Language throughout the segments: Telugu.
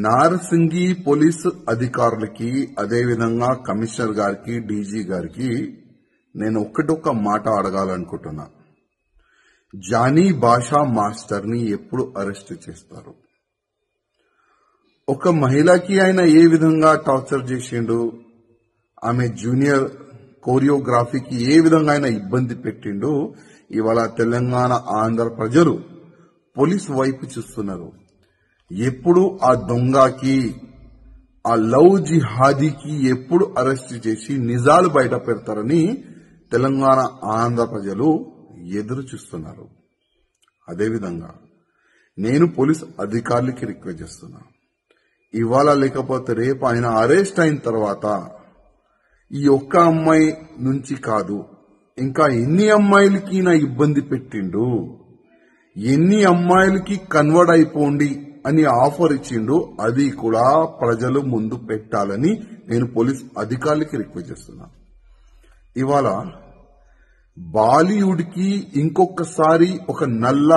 నార్సింగి పోలీసు అధికారులకి అదేవిధంగా కమిషనర్ గారికి డీజీ గారికి నేను ఒక్క మాట అడగాలనుకుంటున్నా. జానీ భాషా మాస్టర్ ని ఎప్పుడు అరెస్ట్ చేస్తారు? ఒక మహిళకి ఆయన ఏ విధంగా టార్చర్ చేసిండు, ఆమె జూనియర్ కోరియోగ్రఫీకి ఏ విధంగా ఆయన ఇబ్బంది పెట్టిండు, ఇవాళ తెలంగాణ ఆంధ్ర ప్రజలు పోలీసు వైపు చూస్తున్నారు. ఎప్పుడు ఆ దొంగకి ఆ లవ్ జిహాదీకి ఎప్పుడు అరెస్ట్ చేసి నిజాలు బయట పెడతారని తెలంగాణ ఆంధ్ర ప్రజలు ఎదురు చూస్తున్నారు. అదేవిధంగా నేను పోలీస్ అధికారులకి రిక్వెస్ట్ చేస్తున్నా, ఇవాళ లేకపోతే రేపు ఆయన అరెస్ట్ అయిన తర్వాత ఈ ఒక్క అమ్మాయి నుంచి కాదు, ఇంకా ఎన్ని అమ్మాయిలకి నా ఇబ్బంది పెట్టిండు, ఎన్ని అమ్మాయిలకి కన్వర్ట్ అయిపోండి అని ఆఫర్ ఇచ్చిండు, అది కూడా ప్రజలు ముందు పెట్టాలని నేను పోలీస్ అధికారులకి రిక్వెస్ట్ చేస్తున్నా. ఇవాళ బాలీవుడ్ కి ఇంకొకసారి ఒక నల్ల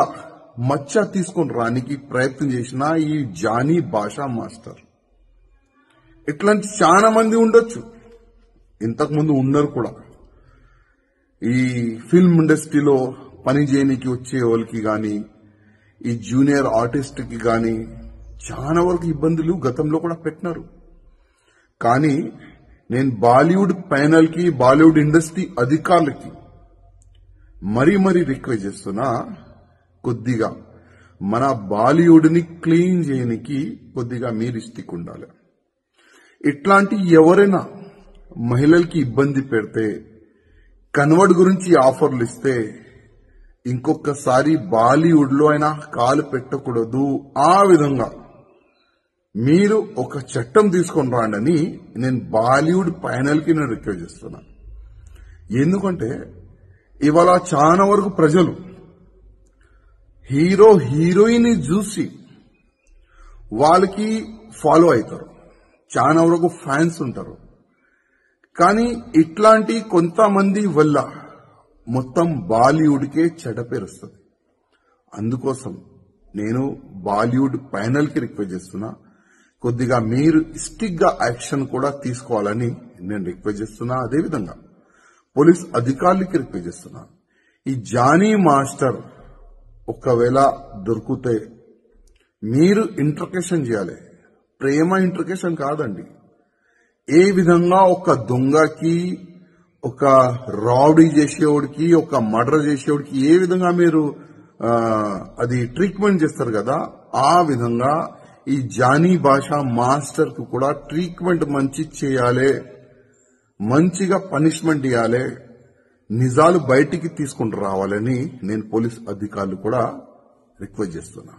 మచ్చ తీసుకొని రానికి ప్రయత్నం చేసిన ఈ జానీ భాషా మాస్టర్, ఇట్లాంటి చాలా మంది ఉండొచ్చు, ఇంతకుముందు ఉన్నారు కూడా. ఈ ఫిల్మ్ ఇండస్ట్రీలో పని చేయడానికి వచ్చే వాళ్ళకి గాని, ఈ జూనియర్ ఆర్టిస్ట్ కి గాని చాలా వరకు ఇబ్బందులు గతంలో కూడా పెట్టినారు. కానీ నేను బాలీవుడ్ ప్యానల్ కి, బాలీవుడ్ ఇండస్ట్రీ అధికారులకి మరీ రిక్వెస్ట్ చేస్తున్నా, కొద్దిగా మన బాలీవుడ్ ని క్లీన్ చేయడానికి కొద్దిగా మీరు ఇష్టిక్ ఉండాలి. ఇట్లాంటి ఎవరైనా మహిళలకి ఇబ్బంది పెడితే, కన్వర్ట్ గురించి ఆఫర్లు ఇస్తే ఇంకొకసారి బాలీవుడ్ లో అయినా కాలు పెట్టకూడదు. ఆ విధంగా మీరు ఒక చట్టం తీసుకొని రాండని నేను బాలీవుడ్ ప్యానల్ కి నేను రిక్వెస్ట్ చేస్తున్నా. ఎందుకంటే ఇవాళ చాలా వరకు ప్రజలు హీరో హీరోయిన్ చూసి వాళ్ళకి ఫాలో అవుతారు, చాలా వరకు ఫ్యాన్స్ ఉంటారు. కానీ ఇట్లాంటి కొంతమంది వల్ల మొత్తం బాలీవుడ్ కే చెడ్డ పేరు వస్తుంది. అందుకోసం నేను బాలీవుడ్ ప్యానల్ కి రిక్వెస్ట్ చేస్తున్నా, కొద్దిగా మీరు స్టిక్ గా యాక్షన్ కూడా తీసుకోవాలని నేను రిక్వెస్ట్ చేస్తున్నా. అదేవిధంగా పోలీస్ అధికారులకి రిక్వెస్ట్ చేస్తున్నా, ఈ జానీ మాస్టర్ ఒకవేళ దొరికితే మీరు ఇంట్రకేషన్ చేయాలి. ప్రేమ ఇంట్రకేషన్ కాదండి. ఏ విధంగా ఒక దొంగకి, ఒక రౌడీ చేసేవాడికి, ఒక మర్డర్ చేసేవాడికి ఏ విధంగా మీరు అది ట్రీట్మెంట్ చేస్తారు కదా, ఆ విధంగా ఈ జానీ భాషా మాస్టర్ కు కూడా ట్రీట్మెంట్ మంచి చేయాలి, మంచిగా పనిష్మెంట్ ఇవ్వాలి, నిజాలు బయటికి తీసుకుని రావాలని నేను పోలీస్ అధికారులు కూడా రిక్వెస్ట్ చేస్తున్నా.